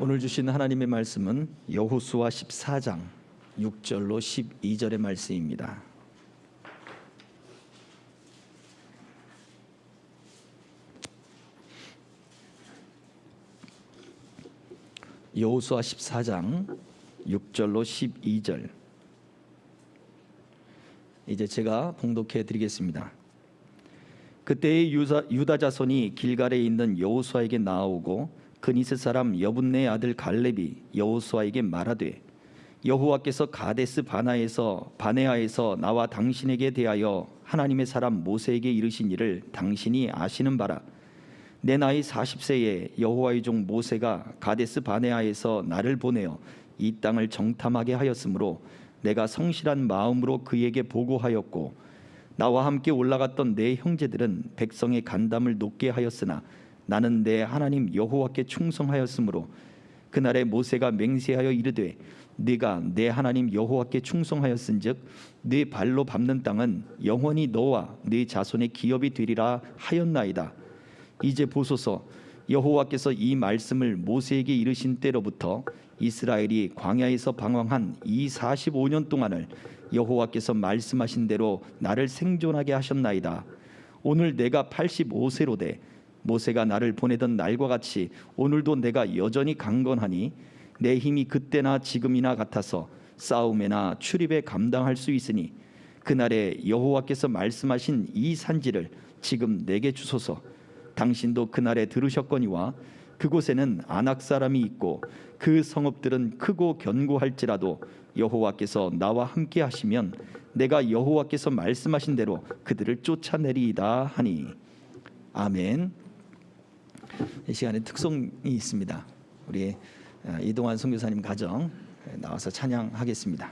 오늘 주신 하나님의 말씀은 여호수아 14장 6절로 12절의 말씀입니다. 여호수아 14장 6절로 12절 이제 제가 봉독해 드리겠습니다. 그때의 유다 자손이 길갈에 있는 여호수아에게 나아오고 그니스 사람 여분네의 아들 갈렙이 여호수아에게 말하되 여호와께서 가데스 바네아에서 나와 당신에게 대하여 하나님의 사람 모세에게 이르신 일을 당신이 아시는 바라. 내 나이 40세에 여호와의 종 모세가 가데스 바네아에서 나를 보내어 이 땅을 정탐하게 하였으므로 내가 성실한 마음으로 그에게 보고하였고 나와 함께 올라갔던 내 형제들은 백성의 간담을 높게 하였으나 나는 내 하나님 여호와께 충성하였으므로 그날에 모세가 맹세하여 이르되 네가 내 하나님 여호와께 충성하였은즉 네 발로 밟는 땅은 영원히 너와 네 자손의 기업이 되리라 하였나이다. 이제 보소서, 여호와께서 이 말씀을 모세에게 이르신 때로부터 이스라엘이 광야에서 방황한 이 45년 동안을 여호와께서 말씀하신 대로 나를 생존하게 하셨나이다. 오늘 내가 85세로 돼 모세가 나를 보내던 날과 같이 오늘도 내가 여전히 강건하니 내 힘이 그때나 지금이나 같아서 싸움에나 출입에 감당할 수 있으니 그날에 여호와께서 말씀하신 이 산지를 지금 내게 주소서. 당신도 그날에 들으셨거니와 그곳에는 아낙 사람이 있고 그 성읍들은 크고 견고할지라도 여호와께서 나와 함께 하시면 내가 여호와께서 말씀하신 대로 그들을 쫓아내리이다 하니. 아멘. 이 시간에 특송이 있습니다. 우리 이동환 선교사님 가정 나와서 찬양하겠습니다.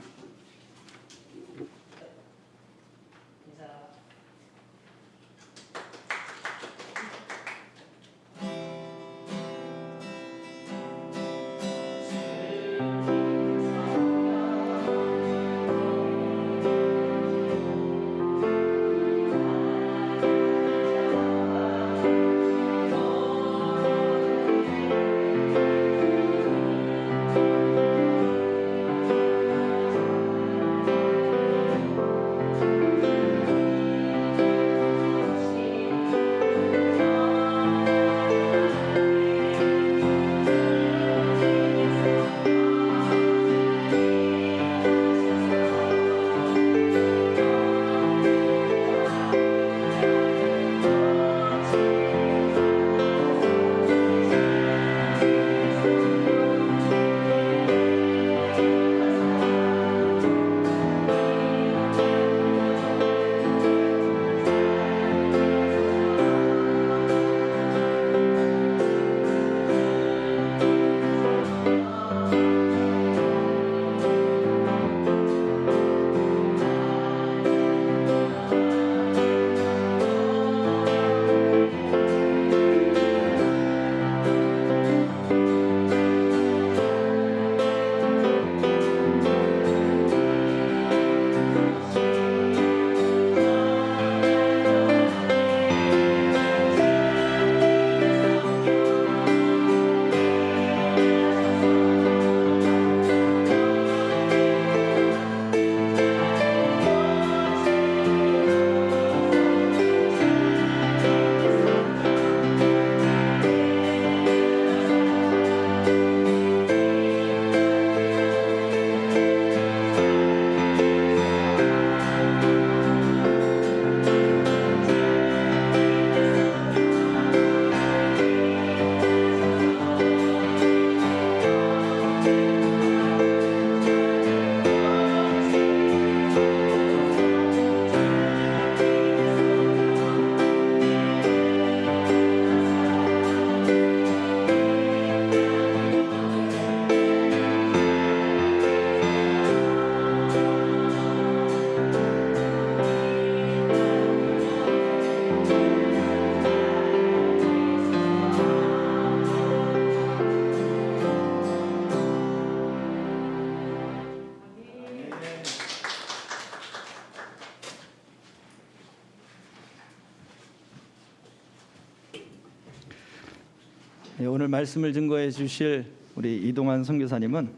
오늘 말씀을 증거해 주실 우리 이동환 선교사님은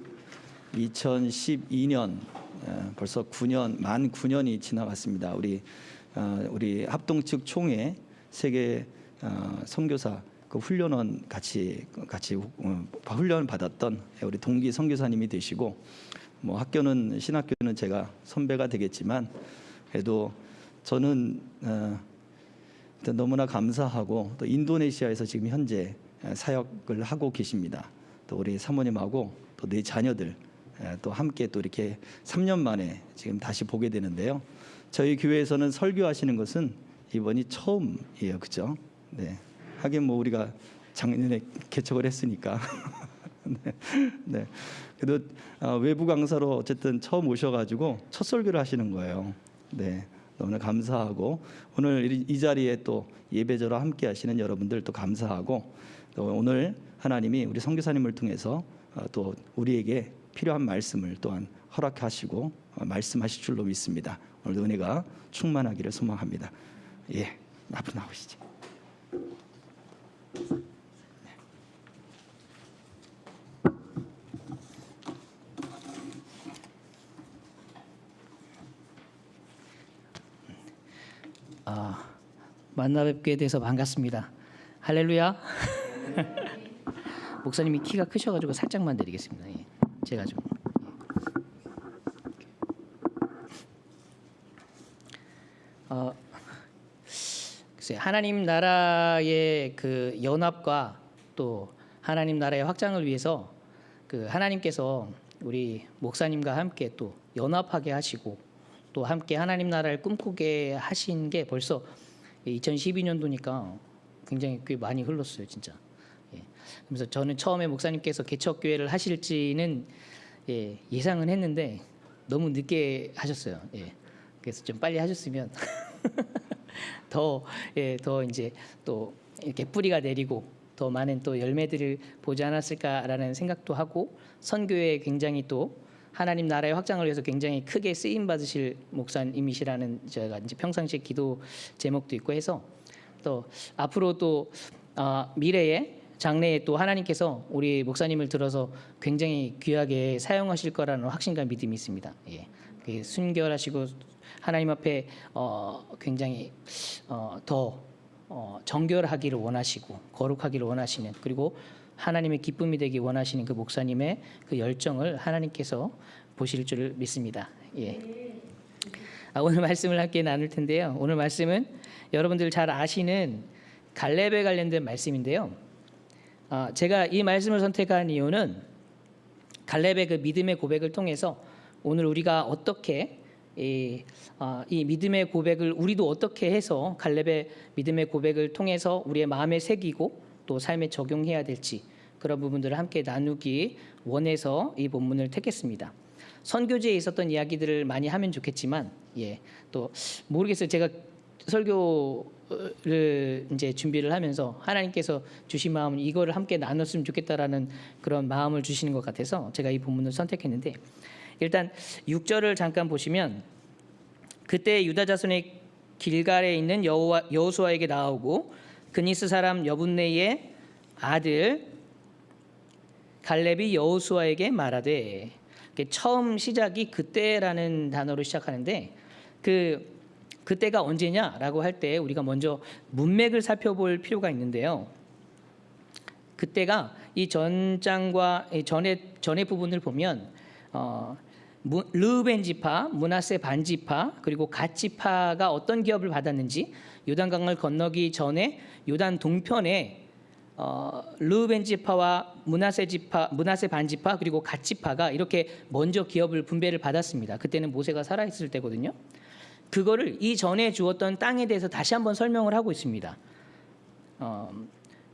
2012년 벌써 9년 만 9년이 지나갔습니다. 우리 합동 측 총회 세계 선교사 그 훈련원 같이 훈련 받았던 우리 동기 선교사님이 되시고, 뭐 학교는 신학교는 제가 선배가 되겠지만 그래도 저는 너무나 감사하고, 또 인도네시아에서 지금 현재 사역을 하고 계십니다. 또 우리 사모님하고 또 네 자녀들 또 함께 또 이렇게 3년 만에 지금 다시 보게 되는데요. 저희 교회에서는 설교하시는 것은 이번이 처음이에요, 그죠? 네. 하긴 뭐 우리가 작년에 개척을 했으니까. 네. 네. 그래도 외부 강사로 어쨌든 처음 오셔가지고 첫 설교를 하시는 거예요. 네. 너무나 감사하고, 오늘 이 자리에 또 예배자로 함께 하시는 여러분들 또 감사하고, 또 오늘 하나님이 우리 선교사님을 통해서 또 우리에게 필요한 말씀을 또한 허락하시고 말씀하실 줄로 믿습니다. 오늘도 은혜가 충만하기를 소망합니다. 예, 앞으로 나오시죠. 만나 뵙게 돼서 반갑습니다. 할렐루야. 목사님이 키가 크셔가지고 살짝만 내리겠습니다. 예. 제가 좀 글쎄, 하나님 나라의 그 연합과 또 하나님 나라의 확장을 위해서 그 하나님께서 우리 목사님과 함께 또 연합하게 하시고 또 함께 하나님 나라를 꿈꾸게 하신 게 벌써 2012년도니까 굉장히 꽤 많이 흘렀어요, 진짜. 예. 그래서 저는 처음에 목사님께서 개척교회를 하실지는 예상은 했는데 너무 늦게 하셨어요. 예. 그래서 좀 빨리 하셨으면 더 이제 또 이렇게 뿌리가 내리고 더 많은 또 열매들을 보지 않았을까라는 생각도 하고, 선교에 굉장히 또 하나님 나라의 확장을 위해서 굉장히 크게 쓰임 받으실 목사님이시라는 제가 이제 평상시에 기도 제목도 있고 해서, 또 앞으로 또 미래에 장래에 또 하나님께서 우리 목사님을 들어서 굉장히 귀하게 사용하실 거라는 확신과 믿음이 있습니다. 예. 순결하시고 하나님 앞에 굉장히 더 정결하기를 원하시고 거룩하기를 원하시는, 그리고 하나님의 기쁨이 되기 원하시는 그 목사님의 그 열정을 하나님께서 보실 줄 믿습니다. 예. 오늘 말씀을 함께 나눌 텐데요. 오늘 말씀은 여러분들 잘 아시는 갈렙에 관련된 말씀인데요. 제가 이 말씀을 선택한 이유는 갈렙의 그 믿음의 고백을 통해서 오늘 우리가 어떻게 이 믿음의 고백을 우리도 어떻게 해서 갈렙의 믿음의 고백을 통해서 우리의 마음에 새기고 또 삶에 적용해야 될지, 그런 부분들을 함께 나누기 원해서 이 본문을 택했습니다. 선교지에 있었던 이야기들을 많이 하면 좋겠지만, 또 모르겠어요. 제가 설교를 이제 준비를 하면서 하나님께서 주신 마음은 이거를 함께 나눴으면 좋겠다라는 그런 마음을 주시는 것 같아서 제가 이 본문을 선택했는데, 일단 6절을 잠깐 보시면, 그때 유다 자손의 길갈에 있는 여호수아에게 나오고 그니스 사람 여분네의 아들 갈렙이 여호수아에게 말하되, 처음 시작이 그때라는 단어로 시작하는데, 그때가 언제냐라고 할 때 우리가 먼저 문맥을 살펴볼 필요가 있는데요. 그때가 이 전장과 전의 부분을 보면 르우벤 지파, 므낫세 반 지파, 그리고 갓 지파가 어떤 기업을 받았는지, 요단강을 건너기 전에 요단 동편에 르우벤 지파와 므낫세 반 지파, 그리고 갓 지파가 이렇게 먼저 기업을 분배를 받았습니다. 그때는 모세가 살아 있을 때거든요. 그거를 이 전에 주었던 땅에 대해서 다시 한번 설명을 하고 있습니다.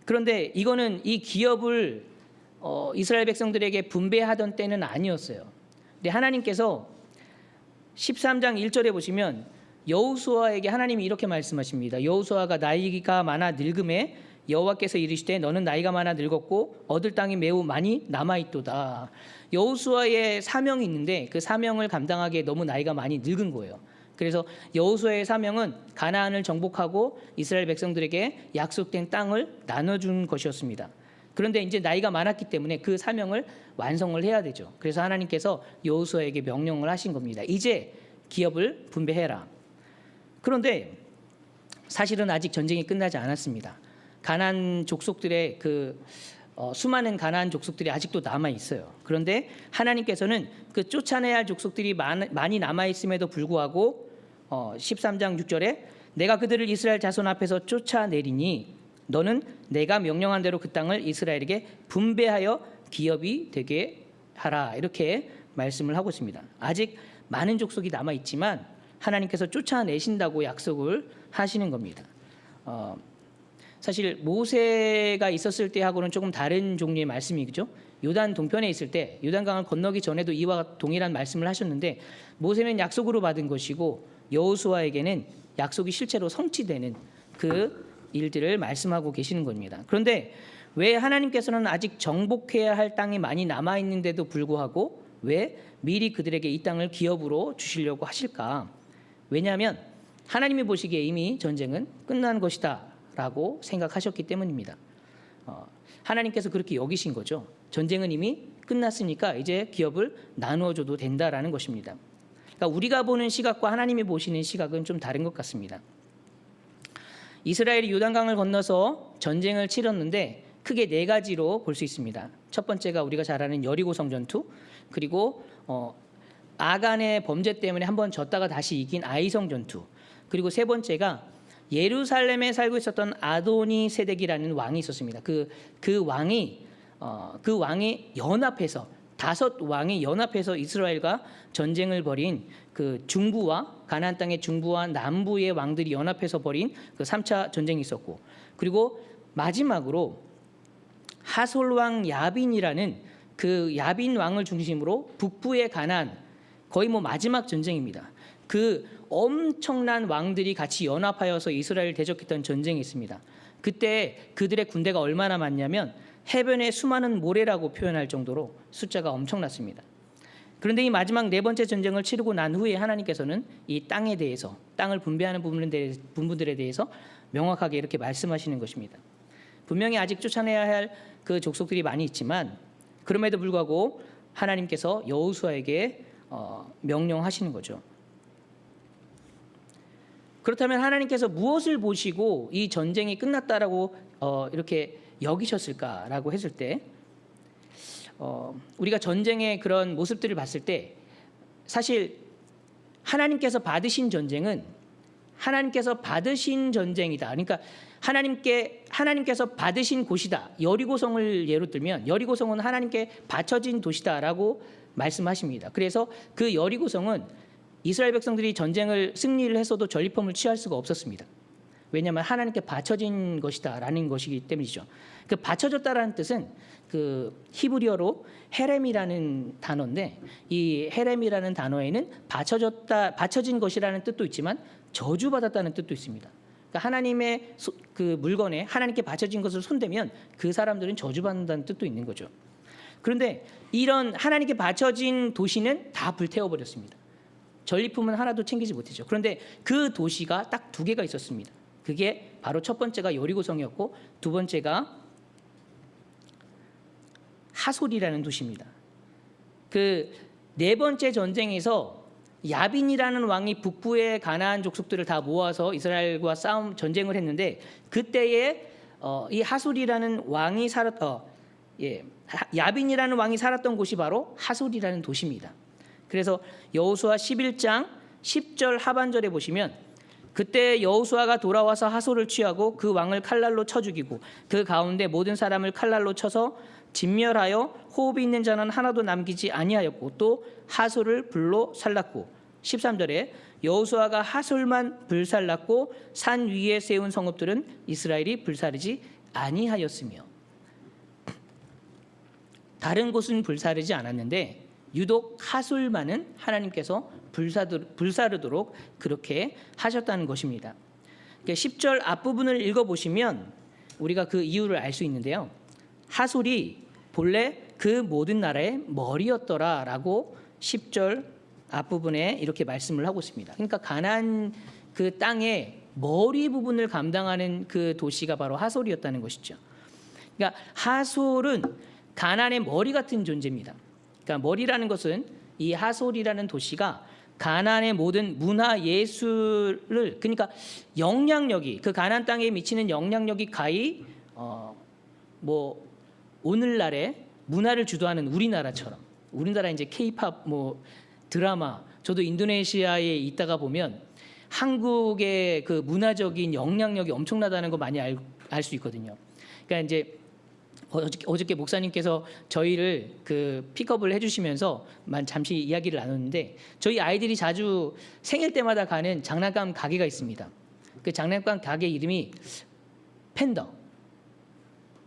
그런데 이거는 이 기업을 이스라엘 백성들에게 분배하던 때는 아니었어요. 근데 하나님께서 13장 1절에 보시면 여호수아에게 하나님이 이렇게 말씀하십니다. 여호수아가 나이가 많아 늙음에 여호와께서 이르시되 너는 나이가 많아 늙었고 얻을 땅이 매우 많이 남아있도다. 여호수아의 사명이 있는데 그 사명을 감당하기에 너무 나이가 많이 늙은 거예요. 그래서 여호수아의 사명은 가나안을 정복하고 이스라엘 백성들에게 약속된 땅을 나눠준 것이었습니다. 그런데 이제 나이가 많았기 때문에 그 사명을 완성을 해야 되죠. 그래서 하나님께서 여호수아에게 명령을 하신 겁니다. 이제 기업을 분배해라. 그런데 사실은 아직 전쟁이 끝나지 않았습니다. 가나안 족속들의 수많은 가나안 족속들이 아직도 남아 있어요. 그런데 하나님께서는 그 쫓아내야 할 족속들이 많이 남아 있음에도 불구하고 13장 6절에 내가 그들을 이스라엘 자손 앞에서 쫓아내리니 너는 내가 명령한 대로 그 땅을 이스라엘에게 분배하여 기업이 되게 하라. 이렇게 말씀을 하고 있습니다. 아직 많은 족속이 남아 있지만 하나님께서 쫓아내신다고 약속을 하시는 겁니다. 사실 모세가 있었을 때하고는 조금 다른 종류의 말씀이죠. 요단 동편에 있을 때 요단강을 건너기 전에도 이와 동일한 말씀을 하셨는데 모세는 약속으로 받은 것이고 여호수아에게는 약속이 실제로 성취되는 그 일들을 말씀하고 계시는 겁니다. 그런데 왜 하나님께서는 아직 정복해야 할 땅이 많이 남아 있는데도 불구하고 왜 미리 그들에게 이 땅을 기업으로 주시려고 하실까? 왜냐하면 하나님이 보시기에 이미 전쟁은 끝난 것이다라고 생각하셨기 때문입니다. 하나님께서 그렇게 여기신 거죠. 전쟁은 이미 끝났으니까 이제 기업을 나누어줘도 된다라는 것입니다. 그러니까 우리가 보는 시각과 하나님이 보시는 시각은 좀 다른 것 같습니다. 이스라엘이 요단강을 건너서 전쟁을 치렀는데 크게 네 가지로 볼 수 있습니다. 첫 번째가 우리가 잘 아는 여리고성 전투, 그리고 아간의 범죄 때문에 한번 졌다가 다시 이긴 아이성 전투, 그리고 세 번째가 예루살렘에 살고 있었던 아도니 세덱이라는 왕이 있었습니다. 그 왕이 연합해서 5왕이 연합해서 이스라엘과 전쟁을 벌인 그 중부와 가나안 땅의 중부와 남부의 왕들이 연합해서 벌인 그 3차 전쟁이 있었고, 그리고 마지막으로 하솔 왕 야빈이라는 그 야빈 왕을 중심으로 북부의 가나안, 거의 마지막 전쟁입니다. 그 엄청난 왕들이 같이 연합하여서 이스라엘을 대적했던 전쟁이 있습니다. 그때 그들의 군대가 얼마나 많냐면 해변의 수많은 모래라고 표현할 정도로 숫자가 엄청났습니다. 그런데 이 마지막 네 번째 전쟁을 치르고 난 후에 하나님께서는 이 땅에 대해서, 땅을 분배하는 부분들에 대해서 명확하게 이렇게 말씀하시는 것입니다. 분명히 아직 쫓아내야 할 그 족속들이 많이 있지만 그럼에도 불구하고 하나님께서 여호수아에게 명령하시는 거죠. 그렇다면 하나님께서 무엇을 보시고 이 전쟁이 끝났다라고 이렇게 여기셨을까라고 했을 때 우리가 전쟁의 그런 모습들을 봤을 때 사실 하나님께서 받으신 전쟁은 하나님께서 받으신 전쟁이다. 그러니까 하나님께서 받으신 곳이다. 여리고성을 예로 들면 여리고성은 하나님께 바쳐진 도시다라고 말씀하십니다. 그래서 그 여리고성은 이스라엘 백성들이 전쟁을 승리를 했어도 전리품을 취할 수가 없었습니다. 왜냐하면 하나님께 바쳐진 것이다라는 것이기 때문이죠. 그 바쳐졌다라는 뜻은 그 히브리어로 헤렘이라는 단어인데 이 헤렘이라는 단어에는 바쳐진 것이라는 뜻도 있지만 저주받았다는 뜻도 있습니다. 그러니까 하나님의 그 물건에 하나님께 바쳐진 것을 손대면 그 사람들은 저주받는다는 뜻도 있는 거죠. 그런데 이런 하나님께 바쳐진 도시는 다 불태워버렸습니다. 전리품은 하나도 챙기지 못했죠. 그런데 그 도시가 딱 2개가 있었습니다. 그게 바로 첫 번째가 여리고성이었고 두 번째가 하솔이라는 도시입니다. 그 네 번째 전쟁에서 야빈이라는 왕이 북부의 가나안 족속들을 다 모아서 이스라엘과 전쟁을 했는데 그때에 이 하솔이라는 왕이 야빈이라는 왕이 살았던 곳이 바로 하솔이라는 도시입니다. 그래서 여호수아 11장 10절 하반절에 보시면 그때 여호수아가 돌아와서 하솔을 취하고 그 왕을 칼날로 쳐 죽이고 그 가운데 모든 사람을 칼날로 쳐서 진멸하여 호흡이 있는 자는 하나도 남기지 아니하였고 또 하솔을 불로 살랐고 13절에 여호수아가 하솔만 불살랐고 산 위에 세운 성읍들은 이스라엘이 불사르지 아니하였으며 다른 곳은 불사르지 않았는데 유독 하솔만은 하나님께서 불사르도록 그렇게 하셨다는 것입니다. 10절 앞부분을 읽어보시면 우리가 그 이유를 알 수 있는데요. 하솔이 본래 그 모든 나라의 머리였더라라고 10절 앞부분에 이렇게 말씀을 하고 있습니다. 그러니까 가나안 그 땅의 머리 부분을 감당하는 그 도시가 바로 하솔이었다는 것이죠. 그러니까 하솔은 가나안의 머리 같은 존재입니다. 그러니까 머리라는 것은 이 하솔이라는 도시가 가나안의 모든 문화 예술을, 그러니까 영향력이, 그 가나안 땅에 미치는 영향력이 가히 뭐 오늘날의 문화를 주도하는 우리나라처럼, 우리나라 이제 K-팝 뭐 드라마, 저도 인도네시아에 있다가 보면 한국의 그 문화적인 영향력이 엄청나다는 거 많이 알 수 있거든요. 그러니까 이제 어저께 목사님께서 저희를 그 픽업을 해주시면서 잠시 이야기를 나눴는데, 저희 아이들이 자주 생일 때마다 가는 장난감 가게가 있습니다. 그 장난감 가게 이름이 팬더.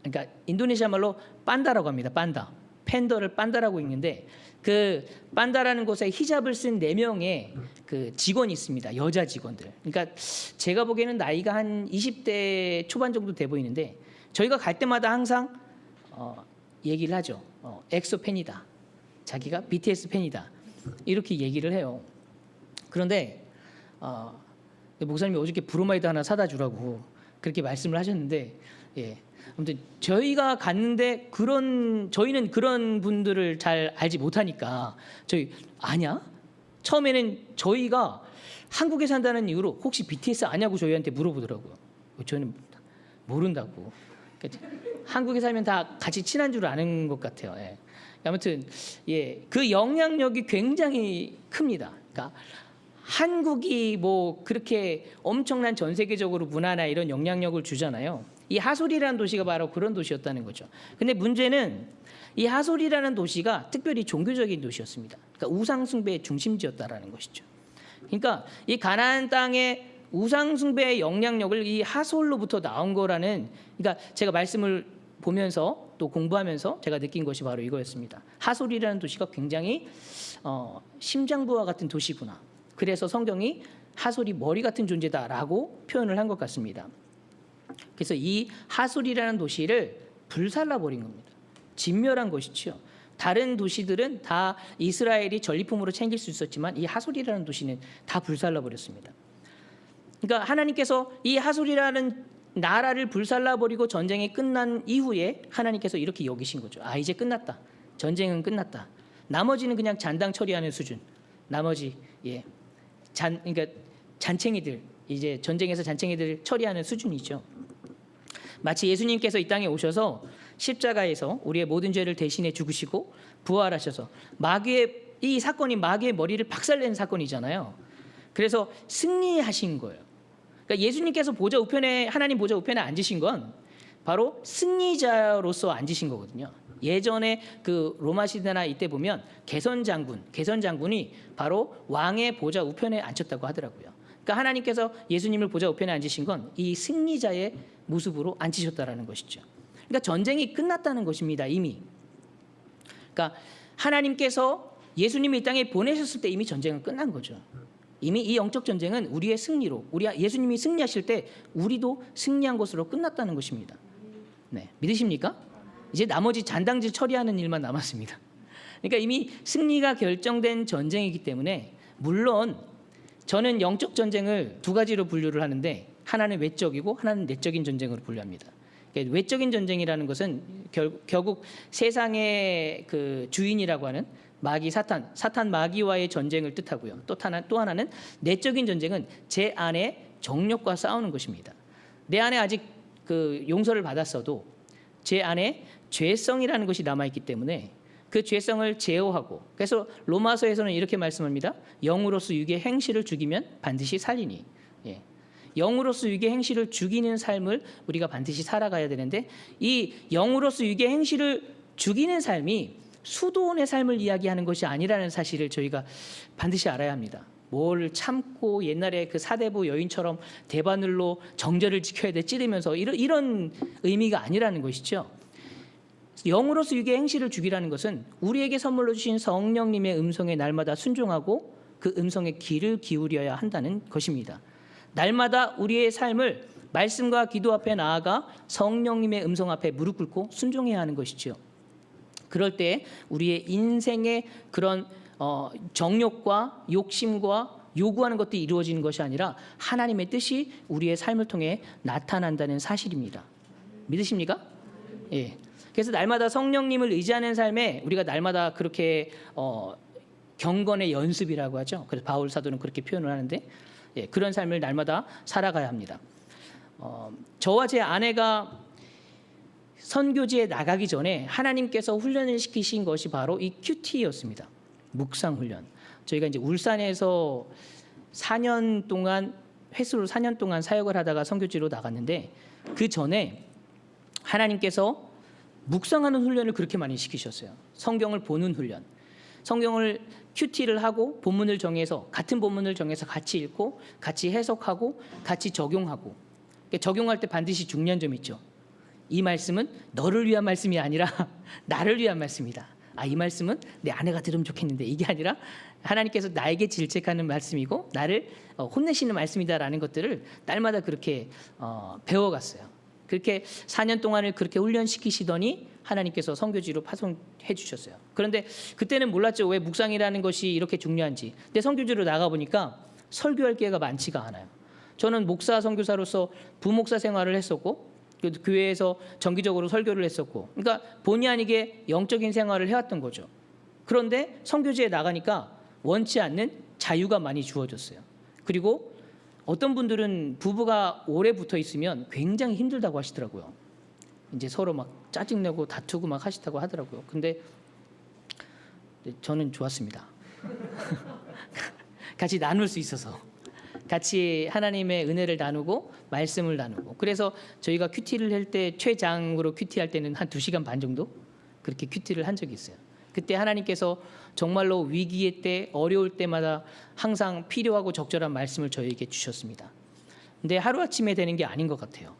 그러니까 인도네시아 말로 판다라고 합니다. 판다. 팬더를 판다라고 읽는데, 그 판다라는 곳에 히잡을 쓴 4명의 그 직원이 있습니다. 여자 직원들. 그러니까 제가 보기에는 나이가 한 20대 초반 정도 돼 보이는데, 저희가 갈 때마다 항상 얘기를 하죠. 엑소 팬이다. 자기가 BTS 팬이다. 이렇게 얘기를 해요. 그런데 목사님이 어저께 브로마이드 하나 사다 주라고 그렇게 말씀을 하셨는데, 예. 아무튼 저희가 갔는데 저희는 그런 분들을 잘 알지 못하니까 저희 아냐? 처음에는 저희가 한국에 산다는 이유로 혹시 BTS 아냐고 저희한테 물어보더라고요. 저희는 모른다고. 그러니까 한국에 살면 다 같이 친한 줄 아는 것 같아요. 예. 아무튼 예, 그 영향력이 굉장히 큽니다. 그러니까 한국이 뭐 그렇게 엄청난 전 세계적으로 문화나 이런 영향력을 주잖아요. 이 하솔이라는 도시가 바로 그런 도시였다는 거죠. 근데 문제는 이 하솔이라는 도시가 특별히 종교적인 도시였습니다. 그러니까 우상 숭배의 중심지였다라는 것이죠. 그러니까 이 가나안 땅의 우상 숭배의 영향력을 이 하솔로부터 나온 거라는, 그러니까 제가 말씀을 보면서 또 공부하면서 제가 느낀 것이 바로 이거였습니다. 하솔이라는 도시가 굉장히 심장부와 같은 도시구나. 그래서 성경이 하솔이 머리 같은 존재다라고 표현을 한 것 같습니다. 그래서 이 하솔이라는 도시를 불살라 버린 겁니다. 진멸한 것이죠. 다른 도시들은 다 이스라엘이 전리품으로 챙길 수 있었지만 이 하솔이라는 도시는 다 불살라 버렸습니다. 그러니까 하나님께서 이 하솔이라는 나라를 불살라 버리고 전쟁이 끝난 이후에 하나님께서 이렇게 여기신 거죠. 아, 이제 끝났다. 전쟁은 끝났다. 나머지는 그냥 잔당 처리하는 수준. 나머지 그러니까 잔챙이들, 이제 전쟁에서 잔챙이들 처리하는 수준이죠. 마치 예수님께서 이 땅에 오셔서 십자가에서 우리의 모든 죄를 대신해 죽으시고 부활하셔서 이 사건이 마귀의 머리를 박살낸 사건이잖아요. 그래서 승리하신 거예요. 그러니까 예수님께서 하나님 보좌 우편에 앉으신 건 바로 승리자로서 앉으신 거거든요. 예전에 그 로마 시대나 이때 보면 개선 장군이 바로 왕의 보좌 우편에 앉혔다고 하더라고요. 그러니까 하나님께서 예수님을 보좌 우편에 앉으신 건 이 승리자의 모습으로 앉히셨다라는 것이죠. 그러니까 전쟁이 끝났다는 것입니다. 이미. 그러니까 하나님께서 예수님을 이 땅에 보내셨을 때 이미 전쟁은 끝난 거죠. 이미 이 영적 전쟁은 우리의 승리로, 예수님이 승리하실 때 우리도 승리한 것으로 끝났다는 것입니다. 네, 믿으십니까? 이제 나머지 잔당질 처리하는 일만 남았습니다. 그러니까 이미 승리가 결정된 전쟁이기 때문에, 물론 저는 영적 전쟁을 두 가지로 분류를 하는데, 하나는 외적이고 하나는 내적인 전쟁으로 분류합니다. 그러니까 외적인 전쟁이라는 것은 결국 세상의 그 주인이라고 하는 마귀 사탄 마귀와의 전쟁을 뜻하고요. 또 하나는 내적인 전쟁은 제 안에 정욕과 싸우는 것입니다. 내 안에 아직 그 용서를 받았어도 제 안에 죄성이라는 것이 남아있기 때문에 그 죄성을 제어하고, 그래서 로마서에서는 이렇게 말씀합니다. 영으로서 육의 행실을 죽이면 반드시 살리니. 예. 영으로서 육의 행실을 죽이는 삶을 우리가 반드시 살아가야 되는데, 이 영으로서 육의 행실을 죽이는 삶이 수도원의 삶을 이야기하는 것이 아니라는 사실을 저희가 반드시 알아야 합니다. 뭘 참고 옛날에 그 사대부 여인처럼 대바늘로 정절을 지켜야 돼 찌르면서 이런 의미가 아니라는 것이죠. 영으로서 육의 행실을 죽이라는 것은 우리에게 선물로 주신 성령님의 음성에 날마다 순종하고 그 음성에 귀를 기울여야 한다는 것입니다. 날마다 우리의 삶을 말씀과 기도 앞에 나아가 성령님의 음성 앞에 무릎 꿇고 순종해야 하는 것이죠. 그럴 때 우리의 인생의 그런 정욕과 욕심과 요구하는 것들이 이루어지는 것이 아니라 하나님의 뜻이 우리의 삶을 통해 나타난다는 사실입니다. 믿으십니까? 예. 그래서 날마다 성령님을 의지하는 삶에 우리가 날마다 그렇게 경건의 연습이라고 하죠. 그래서 바울 사도는 그렇게 표현을 하는데 예, 그런 삶을 날마다 살아가야 합니다. 저와 제 아내가 선교지에 나가기 전에 하나님께서 훈련을 시키신 것이 바로 이 큐티였습니다. 묵상 훈련. 저희가 이제 울산에서 4년 동안 횟수로 4년 동안 사역을 하다가 선교지로 나갔는데 그 전에 하나님께서 묵상하는 훈련을 그렇게 많이 시키셨어요. 성경을 보는 훈련. 성경을 큐티를 하고 본문을 정해서 같은 본문을 정해서 같이 읽고 같이 해석하고 같이 적용하고 적용할 때 반드시 중요한 점이 있죠. 이 말씀은 너를 위한 말씀이 아니라 나를 위한 말씀이다. 이 말씀은 내 아내가 들으면 좋겠는데 이게 아니라 하나님께서 나에게 질책하는 말씀이고 나를 혼내시는 말씀이다라는 것들을 날마다 그렇게 배워갔어요. 그렇게 4년 동안을 그렇게 훈련시키시더니 하나님께서 선교지로 파송해 주셨어요. 그런데 그때는 몰랐죠. 왜 묵상이라는 것이 이렇게 중요한지. 근데 선교지로 나가보니까 설교할 기회가 많지가 않아요. 저는 목사 선교사로서 부목사 생활을 했었고 교회에서 정기적으로 설교를 했었고 그러니까 본의 아니게 영적인 생활을 해왔던 거죠. 그런데 선교지에 나가니까 원치 않는 자유가 많이 주어졌어요. 그리고 어떤 분들은 부부가 오래 붙어 있으면 굉장히 힘들다고 하시더라고요. 이제 서로 막 짜증내고 다투고 막 하시다고 하더라고요. 근데 저는 좋았습니다. 같이 나눌 수 있어서. 같이 하나님의 은혜를 나누고 말씀을 나누고 그래서 저희가 큐티를 할 때 최장으로 큐티할 때는 한 2시간 반 정도 그렇게 큐티를 한 적이 있어요. 그때 하나님께서 정말로 위기의 때 어려울 때마다 항상 필요하고 적절한 말씀을 저희에게 주셨습니다. 근데 하루아침에 되는 게 아닌 것 같아요.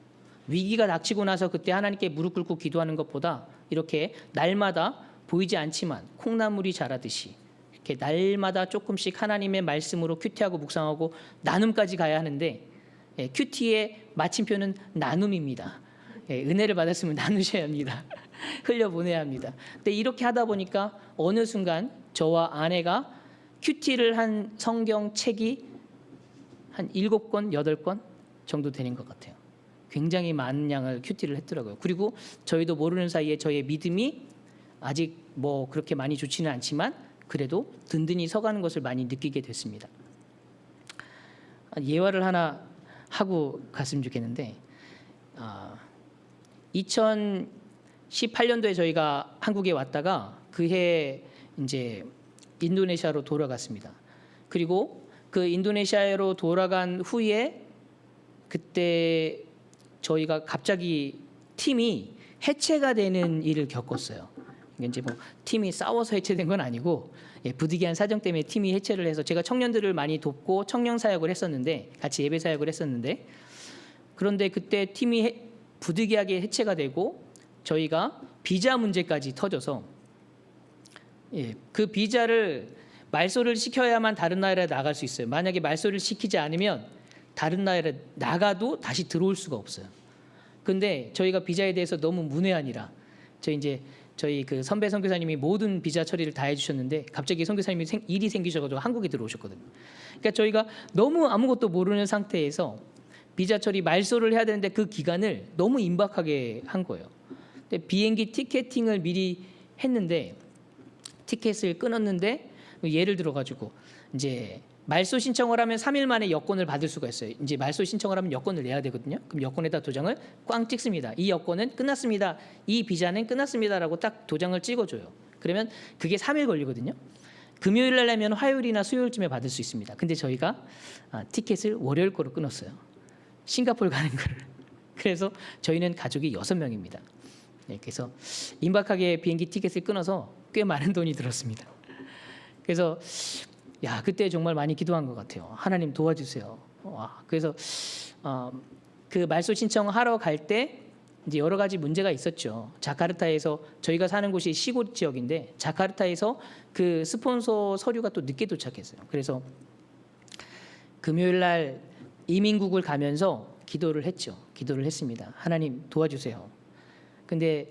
위기가 닥치고 나서 그때 하나님께 무릎 꿇고 기도하는 것보다 이렇게 날마다 보이지 않지만 콩나물이 자라듯이 이렇게 날마다 조금씩 하나님의 말씀으로 큐티하고 묵상하고 나눔까지 가야 하는데 큐티의 마침표는 나눔입니다. 은혜를 받았으면 나누셔야 합니다. 흘려보내야 합니다. 근데 이렇게 하다 보니까 어느 순간 저와 아내가 큐티를 한 성경책이 한 7권, 8권 정도 되는 것 같아요. 굉장히 많은 양을 큐티를 했더라고요. 그리고 저희도 모르는 사이에 저의 믿음이 아직 뭐 그렇게 많이 좋지는 않지만 그래도 든든히 서가는 것을 많이 느끼게 됐습니다. 예화를 하나 하고 갔으면 좋겠는데 2018년도에 저희가 한국에 왔다가 그해 이제 인도네시아로 돌아갔습니다. 그리고 그 인도네시아로 돌아간 후에 그때 저희가 갑자기 팀이 해체가 되는 일을 겪었어요. 이제 뭐 팀이 싸워서 해체된 건 아니고 부득이한 사정 때문에 팀이 해체를 해서 제가 청년들을 많이 돕고 청년 사역을 했었는데 같이 예배 사역을 했었는데 그런데 그때 팀이 부득이하게 해체가 되고 저희가 비자 문제까지 터져서 그 비자를 말소를 시켜야만 다른 나라에 나갈 수 있어요. 만약에 말소를 시키지 않으면 다른 나라에 나가도 다시 들어올 수가 없어요. 근데 저희가 비자에 대해서 너무 문외한이라 저희 그 선배 선교사님이 모든 비자 처리를 다 해주셨는데 갑자기 선교사님이 일이 생기셔가지고 한국에 들어오셨거든요. 그러니까 저희가 너무 아무것도 모르는 상태에서 비자 처리 말소를 해야 되는데 그 기간을 너무 임박하게 한 거예요. 근데 비행기 티켓팅을 미리 했는데 티켓을 끊었는데 예를 들어가지고 이제 말소 신청을 하면 3일 만에 여권을 받을 수가 있어요. 이제 말소 신청을 하면 여권을 내야 되거든요. 그럼 여권에다 도장을 꽝 찍습니다. 이 여권은 끝났습니다. 이 비자는 끝났습니다라고 딱 도장을 찍어줘요. 그러면 그게 3일 걸리거든요. 금요일 날 내면 화요일이나 수요일쯤에 받을 수 있습니다. 근데 저희가 티켓을 월요일 거로 끊었어요. 싱가포르 가는 거를. 그래서 저희는 가족이 6명입니다. 그래서 임박하게 비행기 티켓을 끊어서 꽤 많은 돈이 들었습니다. 그래서 그때 정말 많이 기도한 것 같아요. 하나님 도와주세요. 그래서 그 말소 신청하러 갈 때 이제 여러 가지 문제가 있었죠. 자카르타에서 저희가 사는 곳이 시골 지역인데 자카르타에서 그 스폰서 서류가 또 늦게 도착했어요. 그래서 금요일 날 이민국을 가면서 기도를 했죠. 기도를 했습니다. 하나님 도와주세요. 근데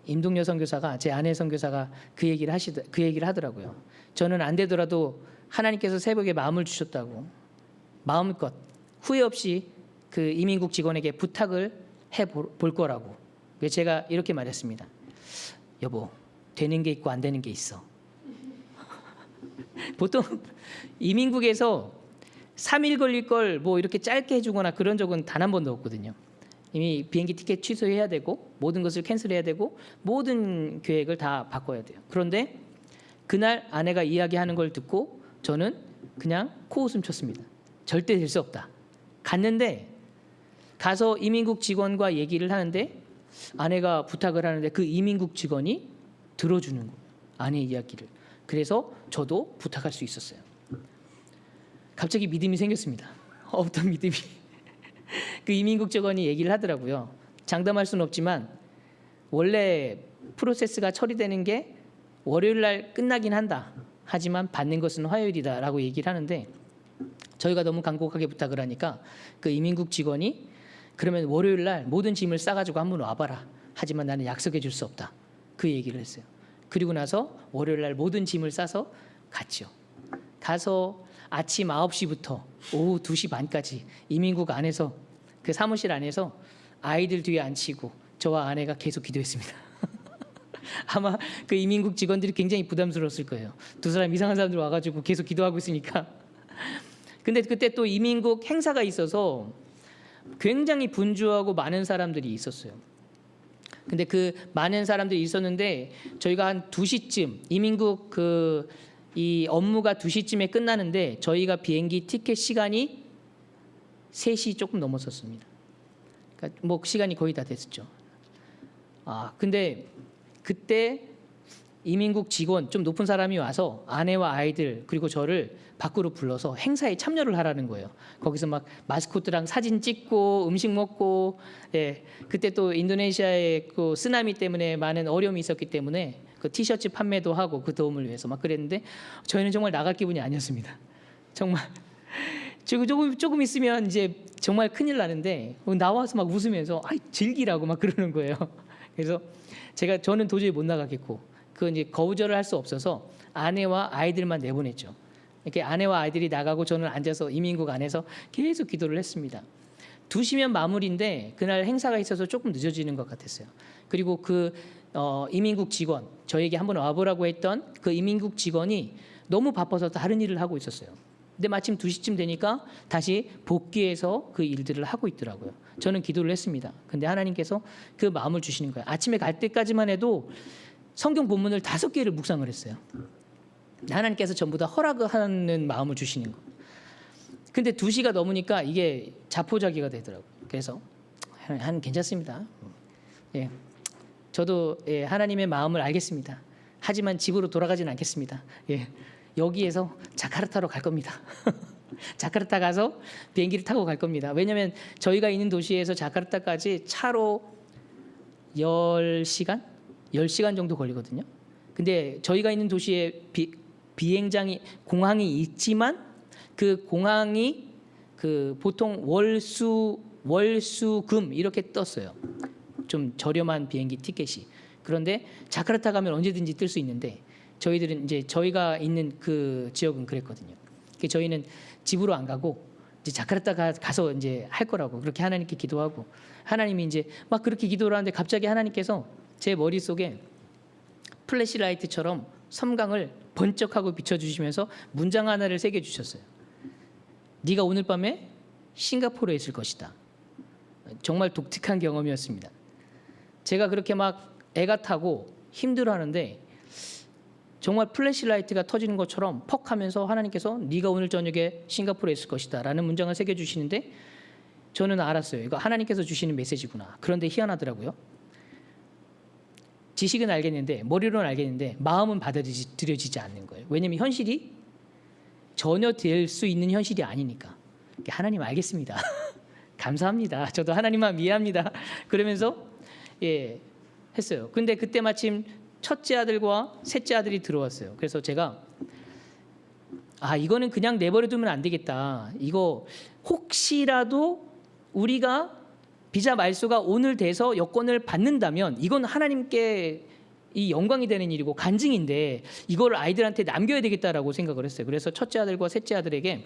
임동여 선교사가 제 아내 선교사가 그 얘기를 하더라고요. 저는 안 되더라도 하나님께서 새벽에 마음을 주셨다고 마음껏 후회 없이 그 이민국 직원에게 부탁을 해 볼 거라고 그래서 제가 이렇게 말했습니다. 여보, 되는 게 있고 안 되는 게 있어. 보통 이민국에서 3일 걸릴 걸 뭐 이렇게 짧게 해주거나 그런 적은 단 한 번도 없거든요. 이미 비행기 티켓 취소해야 되고 모든 것을 캔슬해야 되고 모든 계획을 다 바꿔야 돼요. 그런데 그날 아내가 이야기하는 걸 듣고 저는 그냥 코웃음 쳤습니다. 절대 될 수 없다. 갔는데 가서 이민국 직원과 얘기를 하는데 아내가 부탁을 하는데 그 이민국 직원이 들어주는 거예요. 아내의 이야기를. 그래서 저도 부탁할 수 있었어요. 갑자기 믿음이 생겼습니다. 없던 믿음이. 그 이민국 직원이 얘기를 하더라고요. 장담할 수는 없지만 원래 프로세스가 처리되는 게 월요일 날 끝나긴 한다. 하지만 받는 것은 화요일이다라고 얘기를 하는데 저희가 너무 간곡하게 부탁을 하니까 그 이민국 직원이 그러면 월요일 날 모든 짐을 싸가지고 한번 와봐라. 하지만 나는 약속해 줄 수 없다. 그 얘기를 했어요. 그리고 나서 월요일 날 모든 짐을 싸서 갔죠. 가서 아침 9시부터 오후 2시 반까지 이민국 안에서 그 사무실 안에서 아이들 뒤에 앉히고 저와 아내가 계속 기도했습니다. 아마 그 이민국 직원들이 굉장히 부담스러웠을 거예요. 두 사람 이상한 사람들 와가지고 계속 기도하고 있으니까. 근데 그때 또 이민국 행사가 있어서 굉장히 분주하고 많은 사람들이 있었어요. 근데 그 많은 사람들이 있었는데 저희가 한 2시쯤 이민국 이 업무가 2시쯤에 끝나는데 저희가 비행기 티켓 시간이 3시 조금 넘었었습니다. 그러니까 뭐 시간이 거의 다 됐었죠. 근데 그때 이민국 직원 좀 높은 사람이 와서 아내와 아이들 그리고 저를 밖으로 불러서 행사에 참여를 하라는 거예요. 거기서 막 마스코트랑 사진 찍고 음식 먹고, 예, 그때 또 인도네시아의 그 쓰나미 때문에 많은 어려움이 있었기 때문에 그 티셔츠 판매도 하고 그 도움을 위해서 막 그랬는데 저희는 정말 나갈 기분이 아니었습니다. 정말 조금 있으면 이제 정말 큰일 나는데 나와서 막 웃으면서 즐기라고 막 그러는 거예요. 그래서 저는 도저히 못 나가겠고 그 이제 거절을 할 수 없어서 아내와 아이들만 내보냈죠. 이렇게 아내와 아이들이 나가고 저는 앉아서 이민국 안에서 계속 기도를 했습니다. 2시면 마무리인데 그날 행사가 있어서 조금 늦어지는 것 같았어요. 그리고 그 이민국 직원 저에게 한번 와보라고 했던 그 이민국 직원이 너무 바빠서 다른 일을 하고 있었어요. 근데 마침 2시쯤 되니까 다시 복귀해서 그 일들을 하고 있더라고요. 저는 기도를 했습니다. 근데 하나님께서 그 마음을 주시는 거예요. 아침에 갈 때까지만 해도 성경 본문을 5개를 묵상을 했어요. 하나님께서 전부 다 허락하는 마음을 주시는 거. 근데 2시가 넘으니까 이게 자포자기가 되더라고요. 그래서 괜찮습니다. 예, 저도 하나님의 마음을 알겠습니다. 하지만 집으로 돌아가지는 않겠습니다. 예, 여기에서 자카르타로 갈 겁니다. 자카르타 가서 비행기를 타고 갈 겁니다. 왜냐하면 저희가 있는 도시에서 자카르타까지 차로 10시간 정도 걸리거든요. 근데 저희가 있는 도시에 공항이 있지만 그 공항이 보통 월수금 이렇게 떴어요. 좀 저렴한 비행기 티켓이. 그런데 자카르타 가면 언제든지 뜰 수 있는데 저희들은 이제 저희가 있는 그 지역은 그랬거든요. 저희는 집으로 안 가고 이제 자카르타 가서 이제 할 거라고 그렇게 하나님께 기도하고 하나님이 이제 막 그렇게 기도를 하는데 갑자기 하나님께서 제 머릿속에 플래시라이트처럼 섬광을 번쩍하고 비춰주시면서 문장 하나를 새겨 주셨어요. 네가 오늘 밤에 싱가포르에 있을 것이다. 정말 독특한 경험이었습니다. 제가 그렇게 막 애가 타고 힘들어하는데 정말 플래시라이트가 터지는 것처럼 퍽 하면서 하나님께서 네가 오늘 저녁에 싱가포르에 있을 것이다 라는 문장을 새겨주시는데 저는 알았어요. 이거 하나님께서 주시는 메시지구나. 그런데 희한하더라고요. 지식은 알겠는데 머리로는 알겠는데 마음은 받아들여지지 않는 거예요. 왜냐하면 현실이 전혀 될 수 있는 현실이 아니니까. 하나님 알겠습니다. 감사합니다. 저도 하나님만 이해합니다. 그러면서 했어요. 근데 그때 마침 첫째 아들과 셋째 아들이 들어왔어요. 그래서 제가 이거는 그냥 내버려두면 안 되겠다. 이거 혹시라도 우리가 비자 말소가 오늘 돼서 여권을 받는다면 이건 하나님께 이 영광이 되는 일이고 간증인데 이걸 아이들한테 남겨야 되겠다라고 생각을 했어요. 그래서 첫째 아들과 셋째 아들에게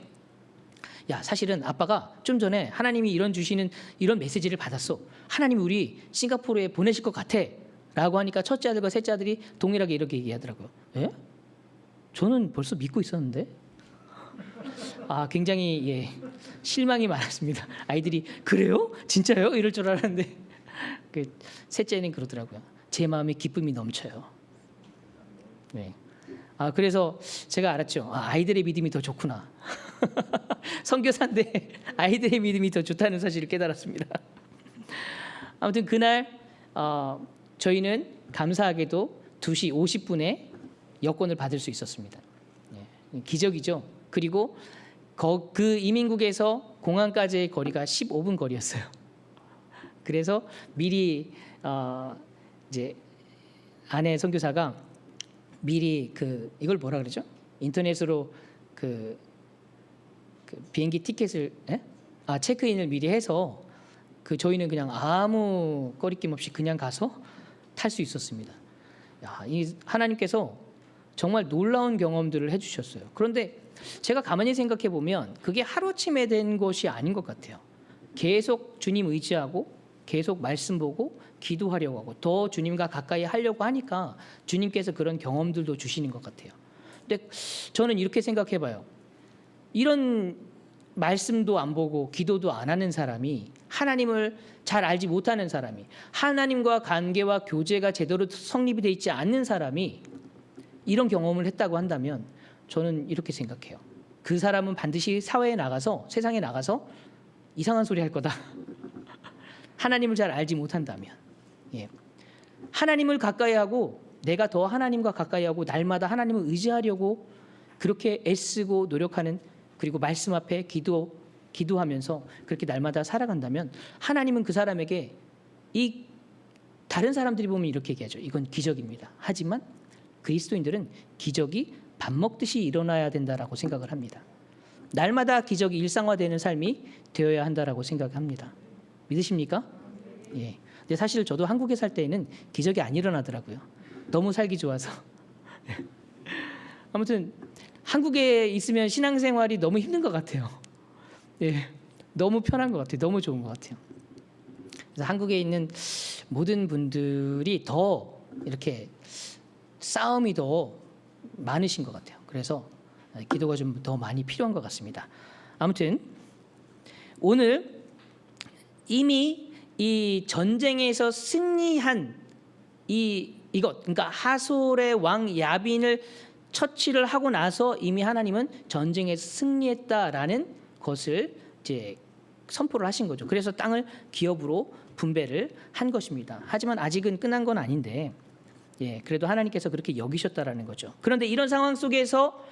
야, 사실은 아빠가 좀 전에 하나님이 이런 주시는 이런 메시지를 받았어. 하나님이 우리 싱가포르에 보내실 것 같아. 라고 하니까 첫째 아들과 셋째 아들이 동일하게 이렇게 얘기하더라고요. 예? 저는 벌써 믿고 있었는데. 굉장히 실망이 많았습니다. 아이들이 그래요? 진짜요? 이럴 줄 알았는데 그 셋째는 그러더라고요. 제 마음에 기쁨이 넘쳐요. 네. 그래서 제가 알았죠. 아이들의 믿음이 더 좋구나. 선교사인데 아이들의 믿음이 더 좋다는 사실을 깨달았습니다. 아무튼 그날 저희는 감사하게도 2시 50분에 여권을 받을 수 있었습니다. 기적이죠. 그리고 그 이민국에서 공항까지의 거리가 15분 거리였어요. 그래서 미리 이제 아내 선교사가 미리 이걸 뭐라 그러죠? 인터넷으로 그 비행기 티켓을 체크인을 미리 해서 저희는 그냥 아무 꺼리낌 없이 그냥 가서 탈 수 있었습니다. 이 하나님께서 정말 놀라운 경험들을 해주셨어요. 그런데 제가 가만히 생각해 보면 그게 하루아침에 된 것이 아닌 것 같아요. 계속 주님 의지하고 계속 말씀 보고 기도하려고 하고 더 주님과 가까이 하려고 하니까 주님께서 그런 경험들도 주시는 것 같아요. 근데 저는 이렇게 생각해 봐요. 이런 말씀도 안 보고 기도도 안 하는 사람이, 하나님을 잘 알지 못하는 사람이, 하나님과 관계와 교제가 제대로 성립이 되어 있지 않는 사람이 이런 경험을 했다고 한다면 저는 이렇게 생각해요. 그 사람은 반드시 사회에 나가서, 세상에 나가서 이상한 소리 할 거다. 하나님을 잘 알지 못한다면. 하나님을 가까이 하고 내가 더 하나님과 가까이 하고 날마다 하나님을 의지하려고 그렇게 애쓰고 노력하는, 그리고 말씀 앞에 기도하면서 그렇게 날마다 살아간다면 하나님은 그 사람에게, 이 다른 사람들이 보면 이렇게 얘기하죠. 이건 기적입니다. 하지만 그리스도인들은 기적이 밥 먹듯이 일어나야 된다라고 생각을 합니다. 날마다 기적이 일상화되는 삶이 되어야 한다라고 생각합니다. 믿으십니까? 예. 근데 사실 저도 한국에 살 때에는 기적이 안 일어나더라고요. 너무 살기 좋아서. 아무튼 한국에 있으면 신앙생활이 너무 힘든 것 같아요. 너무 편한 것 같아요. 너무 좋은 것 같아요. 그래서 한국에 있는 모든 분들이 더 이렇게 싸움이 더 많으신 것 같아요. 그래서 기도가 좀 더 많이 필요한 것 같습니다. 아무튼 오늘 이미 이 전쟁에서 승리한 이것, 그러니까 하솔의 왕 야빈을 처치를 하고 나서 이미 하나님은 전쟁에서 승리했다라는 것을 이제 선포를 하신 거죠. 그래서 땅을 기업으로 분배를 한 것입니다. 하지만 아직은 끝난 건 아닌데, 그래도 하나님께서 그렇게 여기셨다라는 거죠. 그런데 이런 상황 속에서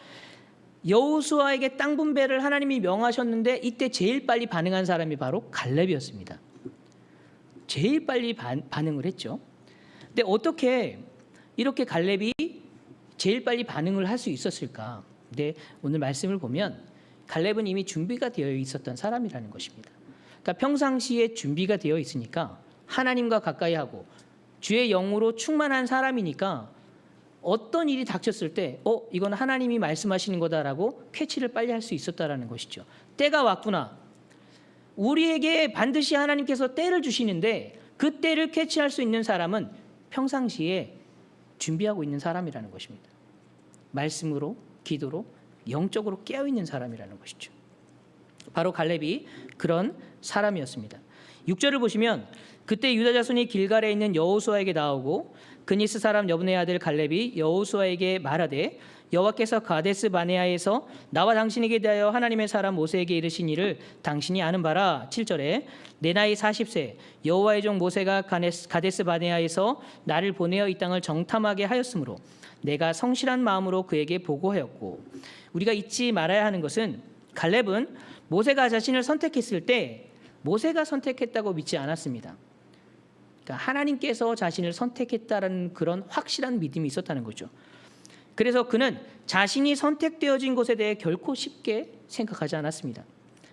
여호수아에게 땅 분배를 하나님이 명하셨는데 이때 제일 빨리 반응한 사람이 바로 갈렙이었습니다. 제일 빨리 반응을 했죠. 근데 어떻게 이렇게 갈렙이 제일 빨리 반응을 할 수 있었을까? 근데 오늘 말씀을 보면 갈렙은 이미 준비가 되어 있었던 사람이라는 것입니다. 그러니까 평상시에 준비가 되어 있으니까 하나님과 가까이 하고 주의 영으로 충만한 사람이니까 어떤 일이 닥쳤을 때 이건 하나님이 말씀하시는 거다라고 캐치를 빨리 할 수 있었다라는 것이죠. 때가 왔구나. 우리에게 반드시 하나님께서 때를 주시는데 그 때를 캐치할 수 있는 사람은 평상시에 준비하고 있는 사람이라는 것입니다. 말씀으로, 기도로, 영적으로 깨어있는 사람이라는 것이죠. 바로 갈렙이 그런 사람이었습니다. 6절을 보시면 그때 유다 자손이 길갈에 있는 여호수아에게 나오고 그니스 사람 여분의 아들 갈렙이 여호수아에게 말하되 여호와께서 가데스 바네아에서 나와 당신에게 대하여 하나님의 사람 모세에게 이르신 일을 당신이 아는 바라. 7절에 내 나이 40세 여호와의 종 모세가 가데스 바네아에서 나를 보내어 이 땅을 정탐하게 하였으므로 내가 성실한 마음으로 그에게 보고하였고. 우리가 잊지 말아야 하는 것은 갈렙은 모세가 자신을 선택했을 때 모세가 선택했다고 믿지 않았습니다. 그러니까 하나님께서 자신을 선택했다는 그런 확실한 믿음이 있었다는 거죠. 그래서 그는 자신이 선택되어진 것에 대해 결코 쉽게 생각하지 않았습니다.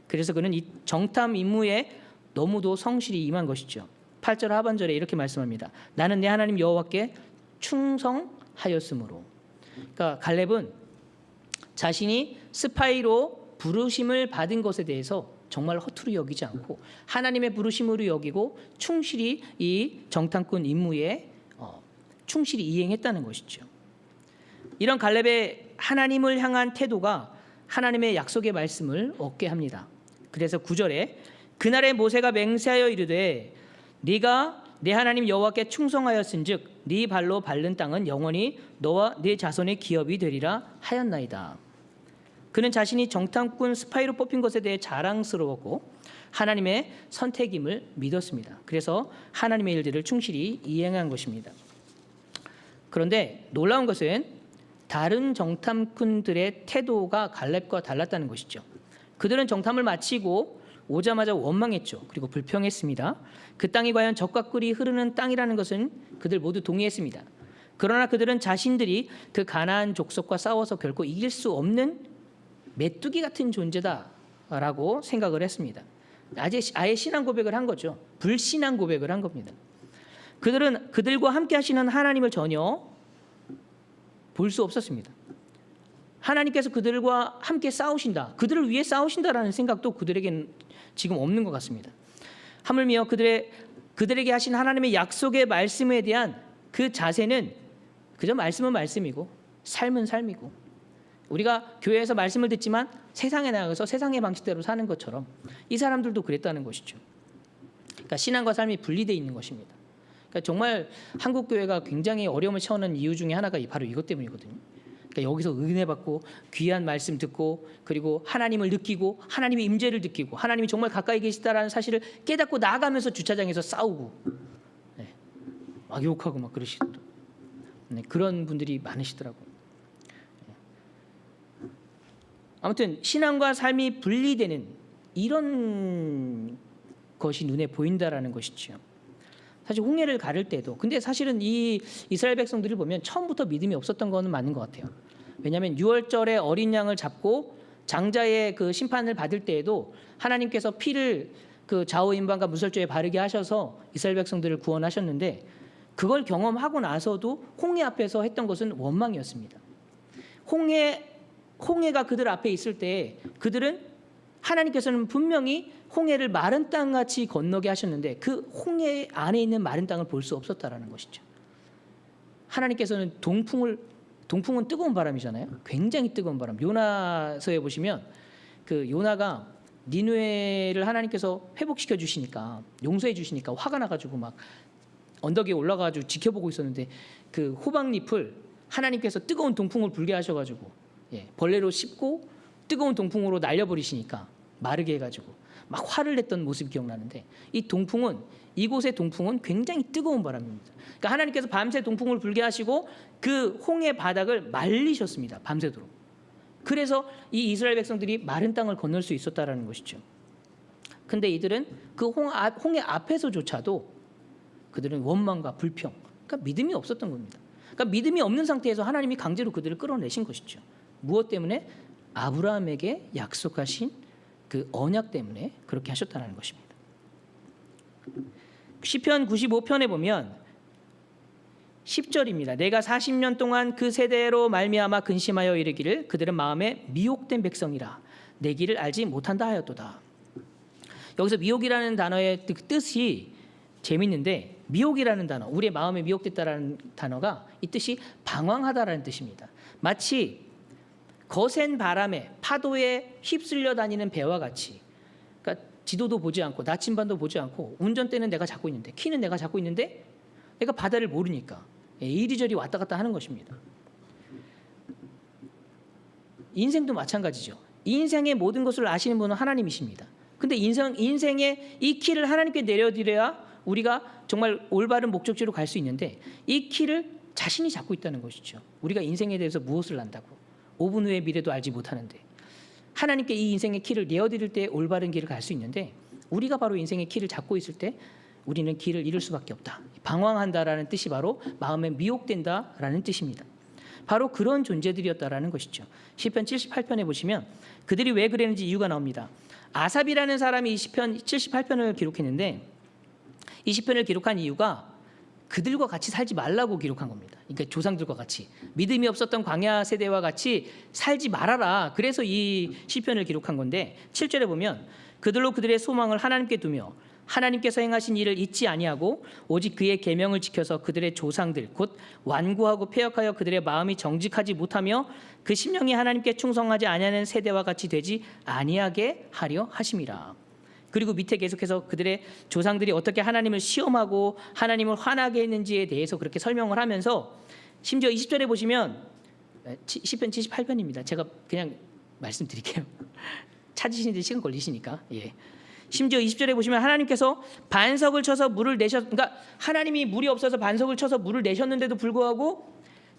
그래서 그는 이 정탐 임무에 너무도 성실히 임한 것이죠. 8절 하반절에 이렇게 말씀합니다. 나는 내 하나님 여호와께 충성하였으므로. 그러니까 갈렙은 자신이 스파이로 부르심을 받은 것에 대해서 정말 허투루 여기지 않고 하나님의 부르심으로 여기고 충실히 이 정탐꾼 임무에 충실히 이행했다는 것이죠. 이런 갈렙의 하나님을 향한 태도가 하나님의 약속의 말씀을 얻게 합니다. 그래서 9절에 그날에 모세가 맹세하여 이르되 네가 내 하나님 여호와께 충성하였은즉 네 발로 밟는 땅은 영원히 너와 네 자손의 기업이 되리라 하였나이다. 그는 자신이 정탐꾼 스파이로 뽑힌 것에 대해 자랑스러웠고 하나님의 선택임을 믿었습니다. 그래서 하나님의 일들을 충실히 이행한 것입니다. 그런데 놀라운 것은 다른 정탐꾼들의 태도가 갈렙과 달랐다는 것이죠. 그들은 정탐을 마치고 오자마자 원망했죠. 그리고 불평했습니다. 그 땅이 과연 젖과 꿀이 흐르는 땅이라는 것은 그들 모두 동의했습니다. 그러나 그들은 자신들이 그 가나안 족속과 싸워서 결코 이길 수 없는 메뚜기 같은 존재다라고 생각을 했습니다. 아예 신앙 고백을 한 거죠. 불신앙 고백을 한 겁니다. 그들은 그들과 함께 하시는 하나님을 전혀 볼 수 없었습니다. 하나님께서 그들과 함께 싸우신다, 그들을 위해 싸우신다라는 생각도 그들에게는 지금 없는 것 같습니다. 하물며 그들에게 하신 하나님의 약속의 말씀에 대한 그 자세는 그저 말씀은 말씀이고 삶은 삶이고, 우리가 교회에서 말씀을 듣지만 세상에 나가서 세상의 방식대로 사는 것처럼 이 사람들도 그랬다는 것이죠. 그러니까 신앙과 삶이 분리되어 있는 것입니다. 그러니까 정말 한국 교회가 굉장히 어려움을 처하는 이유 중에 하나가 바로 이것 때문이거든요. 그러니까 여기서 은혜 받고 귀한 말씀 듣고 그리고 하나님을 느끼고 하나님의 임재를 느끼고 하나님이 정말 가까이 계시다라는 사실을 깨닫고 나아가면서 주차장에서 싸우고 막 욕하고 막 그러시더라고요. 그런 분들이 많으시더라고요. 아무튼 신앙과 삶이 분리되는 이런 것이 눈에 보인다라는 것이죠. 사실 홍해를 가를 때도, 근데 사실은 이 이스라엘 백성들을 보면 처음부터 믿음이 없었던 거는 맞는 것 같아요. 왜냐하면 유월절에 어린 양을 잡고 장자의 그 심판을 받을 때에도 하나님께서 피를 그 좌우임반과 무설주에 바르게 하셔서 이스라엘 백성들을 구원하셨는데, 그걸 경험하고 나서도 홍해 앞에서 했던 것은 원망이었습니다. 홍해가 그들 앞에 있을 때 그들은 하나님께서는 분명히 홍해를 마른 땅같이 건너게 하셨는데 그 홍해 안에 있는 마른 땅을 볼 수 없었다라는 것이죠. 하나님께서는 동풍은 뜨거운 바람이잖아요. 굉장히 뜨거운 바람. 요나서에 보시면 그 요나가 니느웨를 하나님께서 회복시켜 주시니까, 용서해 주시니까 화가 나가지고 막 언덕에 올라가가지고 지켜보고 있었는데 그 호박잎을 하나님께서 뜨거운 동풍을 불게 하셔가지고 벌레로 씹고 뜨거운 동풍으로 날려버리시니까 마르게 해가지고 막 화를 냈던 모습이 기억나는데, 이곳의 동풍은 굉장히 뜨거운 바람입니다. 그러니까 하나님께서 밤새 동풍을 불게 하시고 그 홍해 바닥을 말리셨습니다. 밤새도록. 그래서 이 이스라엘 백성들이 마른 땅을 건널 수 있었다라는 것이죠. 근데 이들은 그 홍해 앞에서조차도 그들은 원망과 불평, 그러니까 믿음이 없었던 겁니다. 그러니까 믿음이 없는 상태에서 하나님이 강제로 그들을 끌어내신 것이죠. 무엇 때문에? 아브라함에게 약속하신 그 언약 때문에 그렇게 하셨다는 것입니다. 시편 95편에 보면 10절입니다. 내가 40년 동안 그 세대로 말미암아 근심하여 이르기를 그들은 마음에 미혹된 백성이라 내 길을 알지 못한다 하였도다. 여기서 미혹이라는 단어의 뜻이 재밌는데, 미혹이라는 단어, 우리의 마음에 미혹됐다라는 단어가 이 뜻이 방황하다라는 뜻입니다. 마치 거센 바람에 파도에 휩쓸려 다니는 배와 같이, 그러니까 지도도 보지 않고 나침반도 보지 않고 운전대는 내가 잡고 있는데, 키는 내가 잡고 있는데 내가 바다를 모르니까 이리저리 왔다 갔다 하는 것입니다. 인생도 마찬가지죠. 인생의 모든 것을 아시는 분은 하나님이십니다. 근데 인생의 이 키를 하나님께 내려드려야 우리가 정말 올바른 목적지로 갈 수 있는데, 이 키를 자신이 잡고 있다는 것이죠. 우리가 인생에 대해서 무엇을 안다고 5분 후의 미래도 알지 못하는데, 하나님께 이 인생의 키를 내어드릴 때 올바른 길을 갈 수 있는데, 우리가 바로 인생의 키를 잡고 있을 때 우리는 길을 잃을 수밖에 없다. 방황한다라는 뜻이 바로 마음에 미혹된다라는 뜻입니다. 바로 그런 존재들이었다라는 것이죠. 시편 78편에 보시면 그들이 왜 그랬는지 이유가 나옵니다. 아삽이라는 사람이 이 시편 78편을 기록했는데, 이 시편을 기록한 이유가 그들과 같이 살지 말라고 기록한 겁니다. 그러니까 조상들과 같이 믿음이 없었던 광야 세대와 같이 살지 말아라. 그래서 이 시편을 기록한 건데 7절에 보면 그들로 그들의 소망을 하나님께 두며 하나님께서 행하신 일을 잊지 아니하고 오직 그의 계명을 지켜서 그들의 조상들 곧 완고하고 패역하여 그들의 마음이 정직하지 못하며 그 심령이 하나님께 충성하지 아니하는 세대와 같이 되지 아니하게 하려 하심이라. 그리고 밑에 계속해서 그들의 조상들이 어떻게 하나님을 시험하고 하나님을 화나게 했는지에 대해서 그렇게 설명을 하면서 심지어 20절에 보시면 시편 78편입니다. 제가 그냥 말씀드릴게요. 찾으시는데 시간 걸리시니까. 예. 심지어 20절에 보시면 하나님께서 반석을 쳐서 물을 그러니까 하나님이 물이 없어서 반석을 쳐서 물을 내셨는데도 불구하고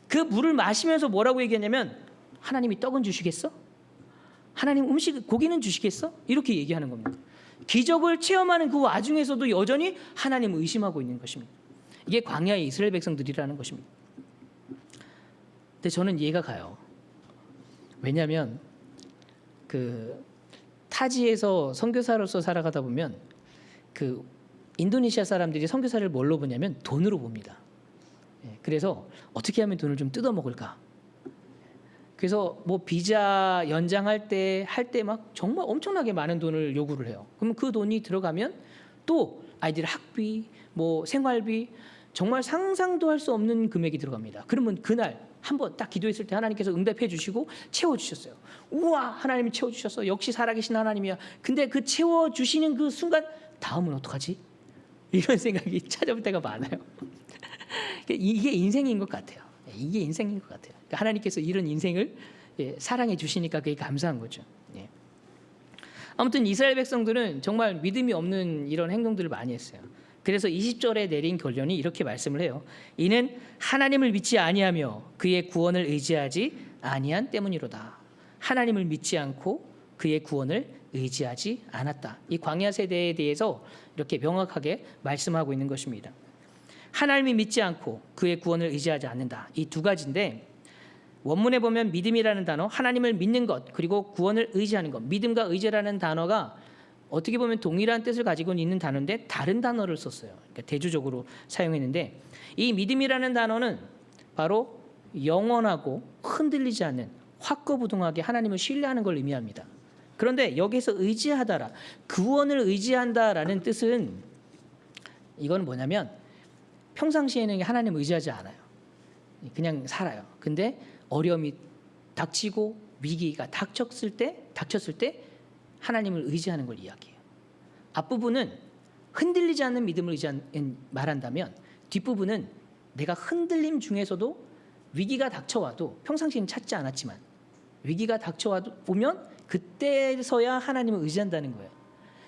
그 물을 마시면서 뭐라고 얘기했냐면 하나님이 떡은 주시겠어? 하나님 고기는 주시겠어? 이렇게 얘기하는 겁니다. 기적을 체험하는 그 와중에서도 여전히 하나님을 의심하고 있는 것입니다. 이게 광야의 이스라엘 백성들이라는 것입니다. 근데 저는 이해가 가요. 왜냐하면 그 타지에서 선교사로서 살아가다 보면 그 인도네시아 사람들이 선교사를 뭘로 보냐면 돈으로 봅니다. 그래서 어떻게 하면 돈을 좀 뜯어 먹을까? 그래서 뭐 비자 연장할 때 막 정말 엄청나게 많은 돈을 요구를 해요. 그러면 그 돈이 들어가면 또 아이들 학비, 뭐 생활비 정말 상상도 할 수 없는 금액이 들어갑니다. 그러면 그날 한번 딱 기도했을 때 하나님께서 응답해 주시고 채워 주셨어요. 우와, 하나님이 채워 주셨어. 역시 살아계신 하나님이야. 근데 그 채워 주시는 그 순간 다음은 어떡하지? 이런 생각이 찾아올 때가 많아요. 이게 인생인 것 같아요. 이게 인생인 것 같아요. 그러니까 하나님께서 이런 인생을 사랑해 주시니까 그게 감사한 거죠. 예. 아무튼 이스라엘 백성들은 정말 믿음이 없는 이런 행동들을 많이 했어요. 그래서 20절에 내린 결론이 이렇게 말씀을 해요. 이는 하나님을 믿지 아니하며 그의 구원을 의지하지 아니한 때문이로다. 하나님을 믿지 않고 그의 구원을 의지하지 않았다. 이 광야 세대에 대해서 이렇게 명확하게 말씀하고 있는 것입니다. 하나님이 믿지 않고 그의 구원을 의지하지 않는다. 이 두 가지인데 원문에 보면 믿음이라는 단어, 하나님을 믿는 것, 그리고 구원을 의지하는 것. 믿음과 의지라는 단어가 어떻게 보면 동일한 뜻을 가지고 있는 단어인데 다른 단어를 썼어요. 그러니까 대조적으로 사용했는데 이 믿음이라는 단어는 바로 영원하고 흔들리지 않는 확고부동하게 하나님을 신뢰하는 걸 의미합니다. 그런데 여기서 의지하다라, 구원을 의지한다라는 뜻은 이건 뭐냐면 평상시에는 하나님을 의지하지 않아요. 그냥 살아요. 근데 어려움이 닥치고 위기가 닥쳤을 때 하나님을 의지하는 걸 이야기해요. 앞부분은 흔들리지 않는 믿음을 말한다면 뒷부분은 내가 흔들림 중에서도 위기가 닥쳐와도 평상시에는 찾지 않았지만 위기가 닥쳐와도 보면 그때서야 하나님을 의지한다는 거예요.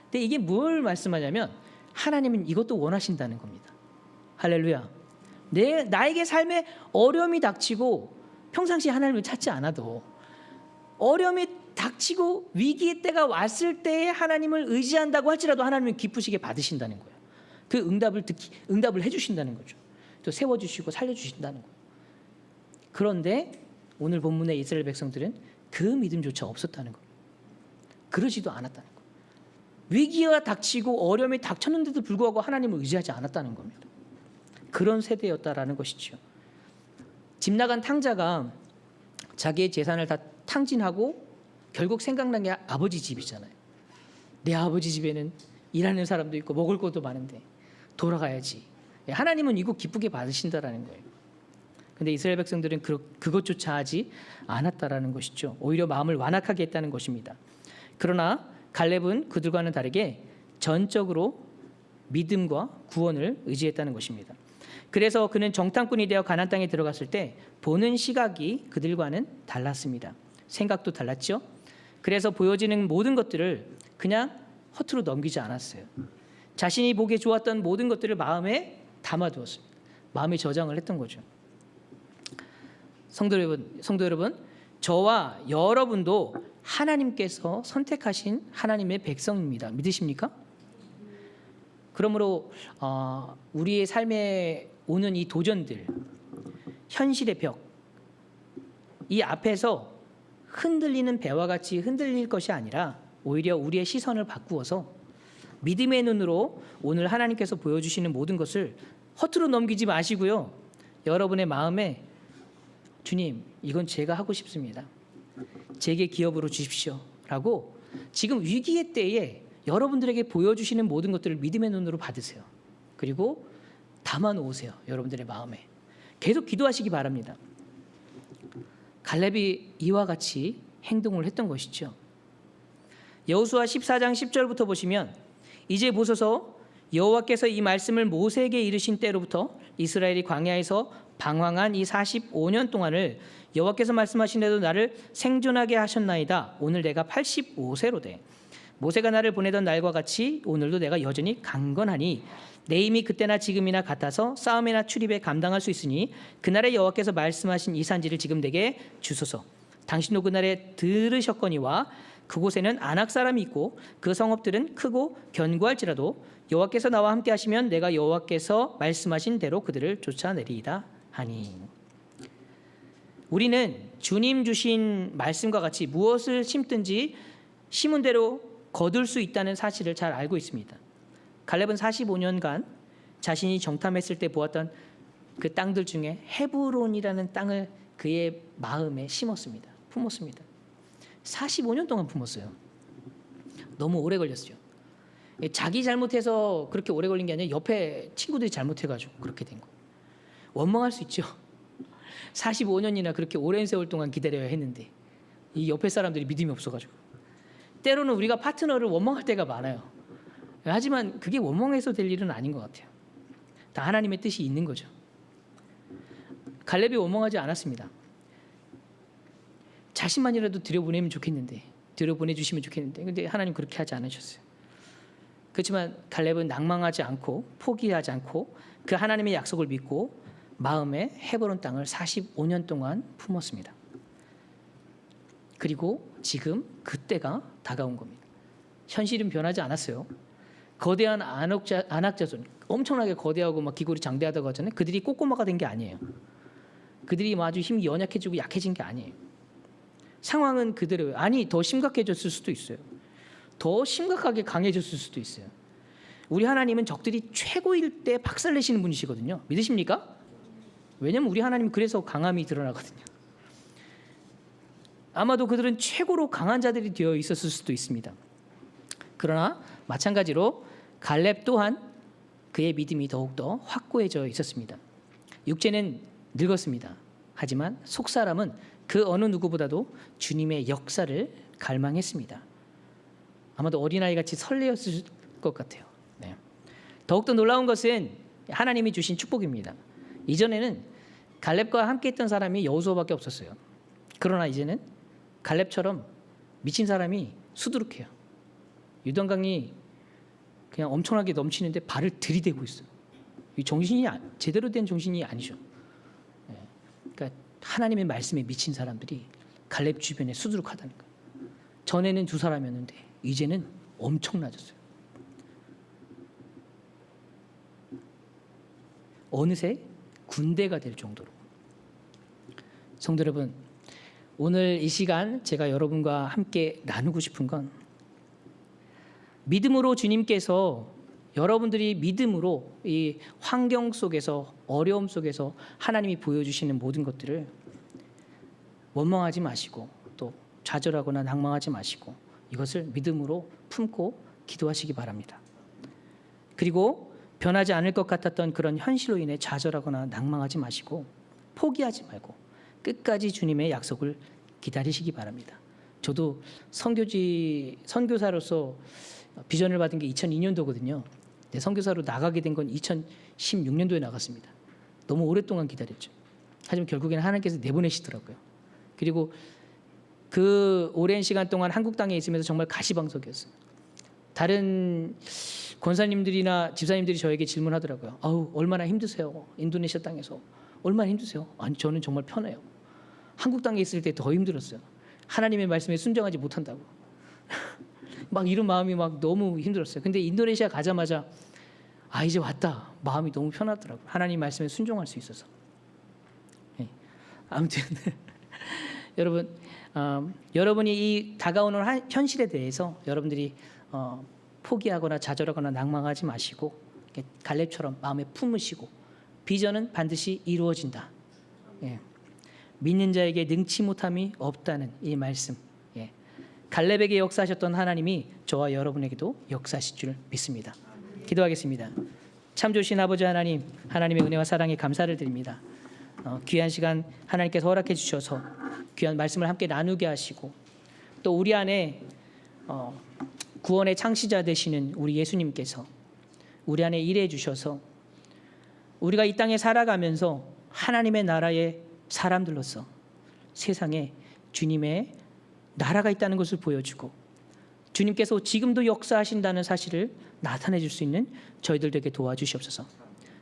근데 이게 뭘 말씀하냐면 하나님은 이것도 원하신다는 겁니다. 할렐루야. 나에게 삶에 어려움이 닥치고 평상시에 하나님을 찾지 않아도 어려움이 닥치고 위기의 때가 왔을 때에 하나님을 의지한다고 할지라도 하나님은 기쁘시게 받으신다는 거예요. 그 응답을 해주신다는 거죠. 또 세워주시고 살려주신다는 거예요. 그런데 오늘 본문의 이스라엘 백성들은 그 믿음조차 없었다는 겁니다. 그러지도 않았다는 거예요. 위기가 닥치고 어려움이 닥쳤는데도 불구하고 하나님을 의지하지 않았다는 겁니다. 그런 세대였다라는 것이죠. 집 나간 탕자가 자기의 재산을 다 탕진하고 결국 생각난 게 아버지 집이잖아요. 내 아버지 집에는 일하는 사람도 있고 먹을 것도 많은데 돌아가야지. 하나님은 이거 기쁘게 받으신다라는 거예요. 근데 이스라엘 백성들은 그것조차 하지 않았다라는 것이죠. 오히려 마음을 완악하게 했다는 것입니다. 그러나 갈렙은 그들과는 다르게 전적으로 믿음과 구원을 의지했다는 것입니다. 그래서 그는 정탐꾼이 되어 가나안 땅에 들어갔을 때 보는 시각이 그들과는 달랐습니다. 생각도 달랐죠. 그래서 보여지는 모든 것들을 그냥 허투루 넘기지 않았어요. 자신이 보기에 좋았던 모든 것들을 마음에 담아두었습니다. 마음에 저장을 했던 거죠. 성도 여러분, 저와 여러분도 하나님께서 선택하신 하나님의 백성입니다. 믿으십니까? 그러므로 우리의 삶에 오는 이 도전들, 현실의 벽, 이 앞에서 흔들리는 배와 같이 흔들릴 것이 아니라 오히려 우리의 시선을 바꾸어서 믿음의 눈으로 오늘 하나님께서 보여주시는 모든 것을 허투루 넘기지 마시고요. 여러분의 마음에 주님, 이건 제가 하고 싶습니다. 제게 기업으로 주십시오. 라고 지금 위기의 때에 여러분들에게 보여주시는 모든 것들을 믿음의 눈으로 받으세요. 그리고 담아 놓으세요. 여러분들의 마음에. 계속 기도하시기 바랍니다. 갈렙이 이와 같이 행동을 했던 것이죠. 여호수아 14장 10절부터 보시면 이제 보소서 여호와께서 이 말씀을 모세에게 이르신 때로부터 이스라엘이 광야에서 방황한 이 45년 동안을 여호와께서 말씀하시는데도 나를 생존하게 하셨나이다. 오늘 내가 85세로 돼. 모세가 나를 보내던 날과 같이 오늘도 내가 여전히 강건하니 내 힘이 그때나 지금이나 같아서 싸움이나 출입에 감당할 수 있으니 그날에 여호와께서 말씀하신 이 산지를 지금 내게 주소서. 당신도 그날에 들으셨거니와 그곳에는 아낙 사람이 있고 그 성읍들은 크고 견고할지라도 여호와께서 나와 함께 하시면 내가 여호와께서 말씀하신 대로 그들을 쫓아내리이다 하니. 우리는 주님 주신 말씀과 같이 무엇을 심든지 심은 대로 거둘 수 있다는 사실을 잘 알고 있습니다. 갈렙은 45년간 자신이 정탐했을 때 보았던 그 땅들 중에 헤브론이라는 땅을 그의 마음에 심었습니다. 품었습니다. 45년 동안 품었어요. 너무 오래 걸렸어요. 자기 잘못해서 그렇게 오래 걸린 게 아니라 옆에 친구들이 잘못해가지고 그렇게 된 거예요. 원망할 수 있죠. 45년이나 그렇게 오랜 세월 동안 기다려야 했는데 이 옆에 사람들이 믿음이 없어가지고. 때로는 우리가 파트너를 원망할 때가 많아요. 하지만 그게 원망해서 될 일은 아닌 것 같아요. 다 하나님의 뜻이 있는 거죠. 갈렙이 원망하지 않았습니다. 자신만이라도 들여보내면 좋겠는데, 들여보내주시면 좋겠는데, 근데 하나님 그렇게 하지 않으셨어요. 그렇지만 갈렙은 낭망하지 않고 포기하지 않고 그 하나님의 약속을 믿고 마음에 헤브론 땅을 45년 동안 품었습니다. 그리고 지금 그때가 다가온 겁니다. 현실은 변하지 않았어요. 거대한 안악자손, 엄청나게 거대하고 막 기골이 장대하다고 하잖아요. 그들이 꼬꼬마가 된 게 아니에요. 그들이 아주 힘이 연약해지고 약해진 게 아니에요. 상황은 그대로예요. 아니, 더 심각해졌을 수도 있어요. 더 심각하게 강해졌을 수도 있어요. 우리 하나님은 적들이 최고일 때 박살내시는 분이시거든요. 믿으십니까? 왜냐하면 우리 하나님은 그래서 강함이 드러나거든요. 아마도 그들은 최고로 강한 자들이 되어 있었을 수도 있습니다. 그러나 마찬가지로 갈렙 또한 그의 믿음이 더욱더 확고해져 있었습니다. 육체는 늙었습니다. 하지만 속사람은 그 어느 누구보다도 주님의 역사를 갈망했습니다. 아마도 어린아이같이 설레었을 것 같아요. 네. 더욱더 놀라운 것은 하나님이 주신 축복입니다. 이전에는 갈렙과 함께했던 사람이 여호수아밖에 없었어요. 그러나 이제는 갈렙처럼 미친 사람이 수두룩해요. 유단강이 그냥 엄청나게 넘치는데 발을 들이대고 있어요. 이 정신이 제대로 된 정신이 아니죠. 그러니까 하나님의 말씀에 미친 사람들이 갈렙 주변에 수두룩하다는 거예요. 전에는 두 사람이었는데 이제는 엄청나졌어요. 어느새 군대가 될 정도로. 성도 여러분, 오늘 이 시간 제가 여러분과 함께 나누고 싶은 건 믿음으로 주님께서 여러분들이 믿음으로 이 환경 속에서 어려움 속에서 하나님이 보여주시는 모든 것들을 원망하지 마시고 또 좌절하거나 낭망하지 마시고 이것을 믿음으로 품고 기도하시기 바랍니다. 그리고 변하지 않을 것 같았던 그런 현실로 인해 좌절하거나 낭망하지 마시고 포기하지 말고 끝까지 주님의 약속을 기다리시기 바랍니다. 저도 선교사로서 비전을 받은 게 2002년도거든요. 선교사로 나가게 된 건 2016년도에 나갔습니다. 너무 오랫동안 기다렸죠. 하지만 결국에는 하나님께서 내보내시더라고요. 그리고 그 오랜 시간 동안 한국 땅에 있으면서 정말 가시방석이었어요. 다른 권사님들이나 집사님들이 저에게 질문하더라고요. 아우, 얼마나 힘드세요? 인도네시아 땅에서 얼마나 힘드세요? 아니, 저는 정말 편해요. 한국 땅에 있을 때 더 힘들었어요. 하나님의 말씀에 순종하지 못한다고. 막 이런 마음이 막 너무 힘들었어요. 근데 인도네시아 가자마자 아, 이제 왔다. 마음이 너무 편하더라고요. 하나님 말씀에 순종할 수 있어서. 네. 아무튼 여러분, 여러분이 이 다가오는 현실에 대해서 여러분들이 포기하거나 좌절하거나 낭망하지 마시고 갈렙처럼 마음에 품으시고 비전은 반드시 이루어진다. 예. 믿는 자에게 능치 못함이 없다는 이 말씀. 예. 갈렙에게 역사하셨던 하나님이 저와 여러분에게도 역사하실 줄 믿습니다. 기도하겠습니다. 참 좋으신 아버지 하나님, 하나님의 은혜와 사랑에 감사를 드립니다. 귀한 시간 하나님께서 허락해 주셔서 귀한 말씀을 함께 나누게 하시고 또 우리 안에 구원의 창시자 되시는 우리 예수님께서 우리 안에 일해 주셔서 우리가 이 땅에 살아가면서 하나님의 나라의 사람들로서 세상에 주님의 나라가 있다는 것을 보여주고 주님께서 지금도 역사하신다는 사실을 나타내 줄 수 있는 저희들 되게 도와주시옵소서.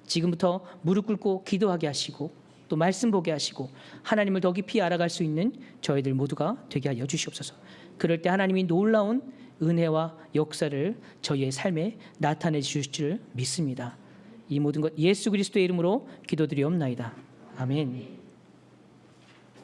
지금부터 무릎 꿇고 기도하게 하시고 또 말씀 보게 하시고 하나님을 더 깊이 알아갈 수 있는 저희들 모두가 되게 하여 주시옵소서. 그럴 때 하나님이 놀라운 은혜와 역사를 저희의 삶에 나타내 주실 줄 믿습니다. 이 모든 것 예수 그리스도의 이름으로 기도드리옵나이다. 아멘.